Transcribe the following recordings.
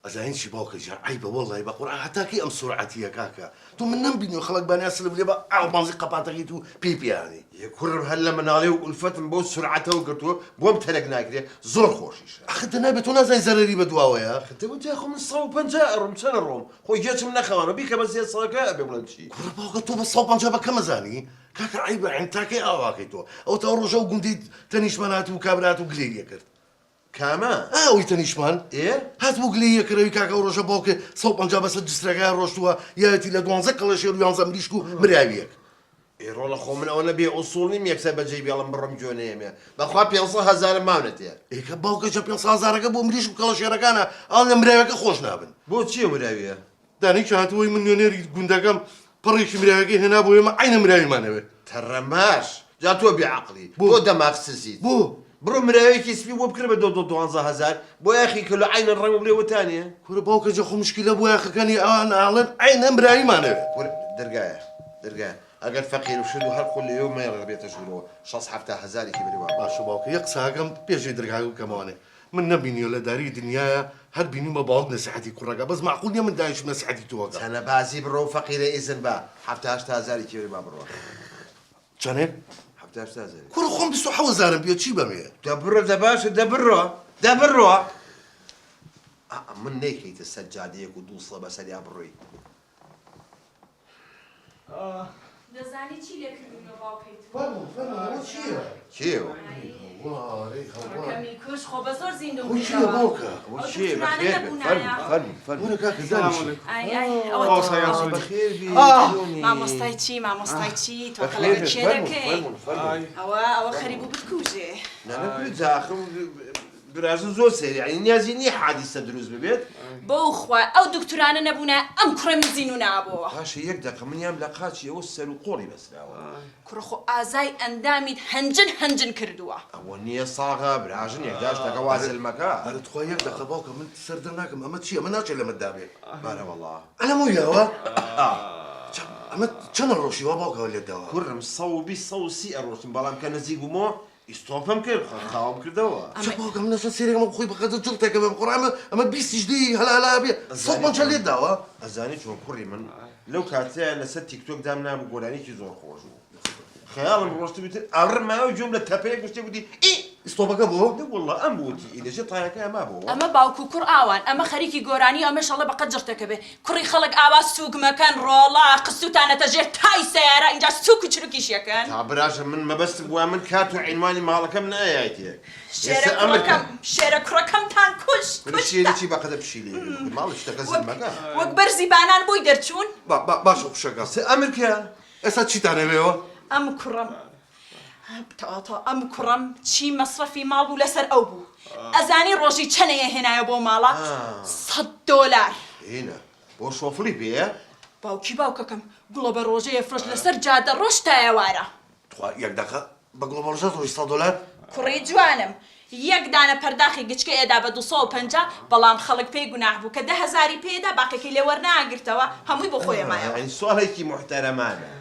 أزاين شي باوك جا عيبة والله بقول حتى كي أم سرعتي يا كاكا تو من نبني خلق بني أسلم لي بقى أو منزق قبعتك بيبي يعني يكون هلا من عليه والفتن بو سرعته وقلتو بوم تلقنا كده زور خوشيش أخذنا بتونا زي زرري بدواوي يا انت وانت يا اخو من صوب بنجائر ومسن الروم خوي جات من اخوانه بيك بس يا صاكا بيقول شيء كل باوك تو بس صوب جابك كم زاني كاكا عيبة عن تاكي أواكي تو أو تورو جو قمدي تنيشمانات وكابرات وقليل يكر كمان ويتنيشمان ايه هات بوغلي كراي كاكا وروجا بوك صوب انجا بس الجستراكا روشتوا ياتي لدوان زقل شيرو يانزا مريشكو مريابيك ايه رولا خو من اول نبي اصولني ميكسب جيب يلا برم جونيم بخوا بيوصل هزار ماونت يا اي كباوك جاب ينصا زارك بو مريشكو كلا شيراكانا انا مريابيك خوش نابن بو تشي مراويه داني كانتوي من يونير غونداكم بريش مريابيك هنا بو ما عين مريابي ما نبي ترماش جاتو بعقلي بو دماغ سزيد بو برو مراوي كيسبي وبكره بدو دوانزا هزار بو يا اخي كله عين الرمي بلي ثانيه كل باوك جا خو مشكله بو يا اخي كان انا اعلن عين مريابي ما نبي درقايه اقل فقير وشنو هل كل يوم ما يرغب يتشغلوا شخص حفتها هزاري كبري بابا شو باوك يقصا كم بيجي درغاو كمان من نبيني ولا داري دنيا هل بيني ما بعض نصيحتي كرقه بس معقول يا من دايش نصيحتي توقع انا بازي برو فقير اذن با حفتها هزاري كبري بابا جانب حفتها هزاري كل خون بسو حوزارم بيو شي بمية دبرو دباش دبرو من نيكي السجادية ودوصة بس يا بروي دەزانی چی لێکردونە باوکەیت فرمو چیه؟ چیو؟ ڕەکەمی کوش خۆ بە زۆر زیندوو خۆ چییە باوکە؟ چیه بخير فرمو وەرە کاکە زانیشی بخير بي مامۆستای چی تۆ خەڵەکە چێ دەکەی ئەوە خەریب و بتکوژێ نانا داخل برازو زور سريع يعني نيازيني حادثة دروز ببيت بەو خوا ئەو دکتورانە نەبوونە ئەم کوڕە میزین و نابۆوە هاشي يقدر من يام لقاتش يوصل وقوري بس لا کوڕخۆ ئازای ئەندامیت هەنجن کردووە أول نية صاغة براجن يقدرش تقواز المكان ئەرە تخوا یەک دەقە باوکە من سەردە ناکەم ئەمە چییە من ناچێت لەمە دابێ بارا والله ئەلە مویاوە ئەمە چەنە ڕۆژیوە باوکەوە لێت داوە كرم صوبي صوصي أروح بلام كان زيق ومو يستوفهم كيف خاوم كردوا چ باوکە من نەسە سێرێکمە بخۆی بەقەدە جڵتێکە بێ بخۆڕ ئەمە بیستی جدی هەلا بێ سەڵمان چە لێت داوە أزاني شو كوري من لو كاتي أنا ست تيك توك دامنا بقولاني كي زور خوجو خيال الروست بيت أرمى وجملة تابيك مش تقولي إيه ئستۆپەکە بۆ ده والله أموتي إذا جت طايا كان ما بو ئەمە باوکو کوڕ ئاوان ئەمە خەریکی گۆرانی ئەمەشەڵە بەقەت جرتەکە بێ کوڕی خەڵک ئاوا سووگمەکەن ڕۆڵا قسووتانەتە ژێر تای سیارە اینجا سووک و چروکیشیەکەن تعبراش من ما بس بوا من كاتو عنواني مالك من آياتي شێرە کوڕەکەمتان کوش كل شيء اللي تبى قد بشيلي مالش تغزل مكان وەک بەرزی بانان بووی دەرچوون باشە خوشەکە أمريكا ئێستا چیتانە بێەوە ئەم کوڕم ئەم کوڕم چی مەسرەفی ماڵ بوو لەسەر ئەو بوو ئەزانی ڕۆژی چەنەیە هێنایە بۆ ماڵە $100 هنا وش وفلي بيه باوکی باوکەکەم گوڵە بە ڕۆژەیە فرۆش لەسەر جادە ڕۆژ تا ئێوارە تخوا یەک دەقە بە گڵۆبەڵژە $100 کوڕی جوانم یەک دانە پەرداخی گچکە ئێدا بە 250 بەڵام خەڵک پێی گوناح بوو کە 10,000 پێدا باقیەکەی لێ وەرناگرتەوە هەمووی بۆ خۆیەمایەوە يعني سؤال هيك محترمانه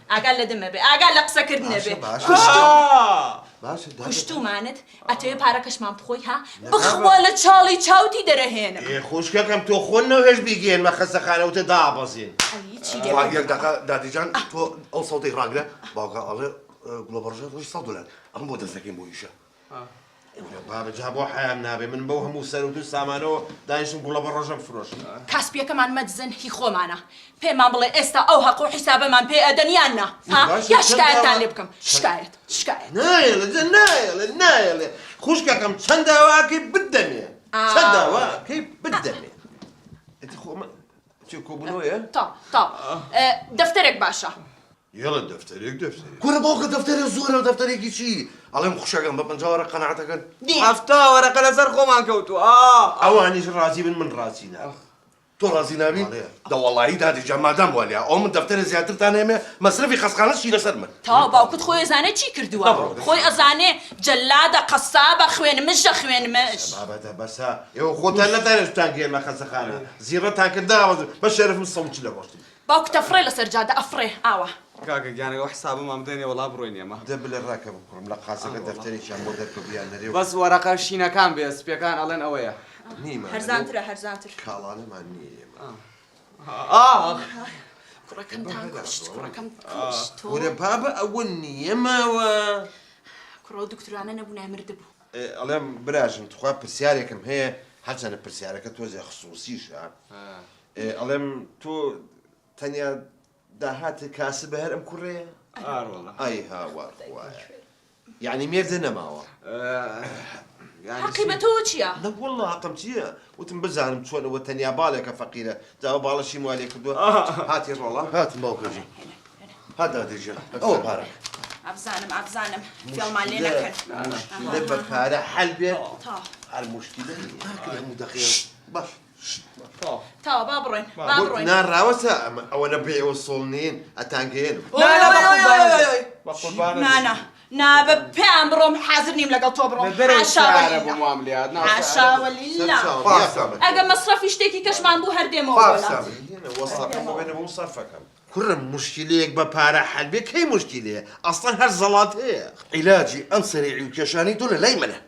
ئاگال لە دمە بێ ئاگال لە قسەکردنە بێ باشا کوشتومانت ئەتەوێ پارەکەشمان بخۆی ها بخوا لە چاڵی چاوتی دەرەهێنم إيه خوش كم تو خونا وهش بيجين ما خسخ أنا وتدابزين یەک دەقە دادیجان تۆ ئەو سەڵتەی ڕاگرە باوکە ئەڵێ گڵۆبەڵژە $100 ئەم بۆ دەستەکەین بۆ ئیشە بابا جابوا حيام نابي من بوهم وسروتو سامانو دايشن قولا برجم فروش کاسپیەکەمان مەدزن هی خۆمانە پێمان بڵێ ئێستا ئەو هەق و حیسابەمان پێ ئەدەنیاننا ها یا شکایەتان لێ بکەم شکایەت نايل خوش كم تندواكي بالدمية تندواكي بالدمية انت خو ما شو كوبنوية تا دەفتەرێک باشە يلا دفترك کورە باوکە دەفتەرێ زۆرە دەفتەرێکی چی ئەڵێم خوشەکەم بە پەنجاوەرە قەنەعەتەکەن هەفتا وەرەقە لەسەر خۆمان کەوتووە ئەوانیش ڕازی من ڕازینا تۆ ڕازی نابی دەوەڵایی دادیجا مادام وەلیا ئەو من دەفتەرە زیاترتان هێمێ مەسرفی خەسخانەشی لەسەر من تا باوکت خۆی ئەزانێ چی کردووە خۆی ئەزانێ جەلادە قەسابە خوێنمش خوێنمش بابا بەسا ئێوە خۆتان نەتانێتتان گێمە خەسەخانە زیڕەتان کرداوە بە شەرفم سەوچ لە ڕۆشتی باوکت ئەفڕێ لەسەر جادە ئەفڕێ ئاوە کاکە گیانەوە حسابمان بدەنێ وەڵا بڕۆین ئێمە دەبلە ڕاکە بکڕم لە قاسەکە دەفتەرێکیان بۆ دەرکە بیان نەرێ بەس وەرەقە شینەکان بێ سپیەکان ئەڵێن ئەوەیە نيمە هەرزانترە هەرزانتر کاڵانەمان نییە کوڕەکەم تان کوشت کوڕەکەم کوشت تۆ وەرە بابە ئەوە نییە ماوە کوڕە دکتورانە نەبوو نامردبوو ئەڵێم براژم توخوا پرسیارێکم هەیە هەرچەنە پرسیارەکە تۆزێ خصوصیشە ئەڵێم تۆ تەنیا داهاتە کاسە بە هەر ئەم کوڕەیە ئای هاوار وایە یعنی مێردە نەماوە حەقی بە تۆ چییە؟ نەوەڵڵا حەقم چییە؟ وتم بزانم چۆنەوە تەنیا باڵێکە فەقیرە جاوە باڵەشی موالێ کردووە هاتی ڕۆڵە هاتم باوکەجی هات دادێژە ئەوە پارە ئەبزانم فێڵمان لێ نەکەن لە بە پارە حەل بێت تا هەر موشکیلە هەرکرد هەموو دەخێن باش تاوە با بڕۆین با بڕۆین ناڕاوەتە ئەوە نە بێەوە سۆڵ نین ئەتانگەێنم نانا نابە پێیان بڕۆم حازر نیم لەگەڵ تۆ بڕۆم حاشاوەلیلا ئەگە مەسرەفی شتێکی کەشمان بوو هەردێمەوە وەسڵەکەم بێنە بۆ سەرفەکەم کوڕم مشکلەیەک بە پارە حەل بێ کەی مشکلەیە ئەسڵەن هەر زەڵات هەیە عیلاجی ئەم سەریعی و کێشانی تۆ لە لای منە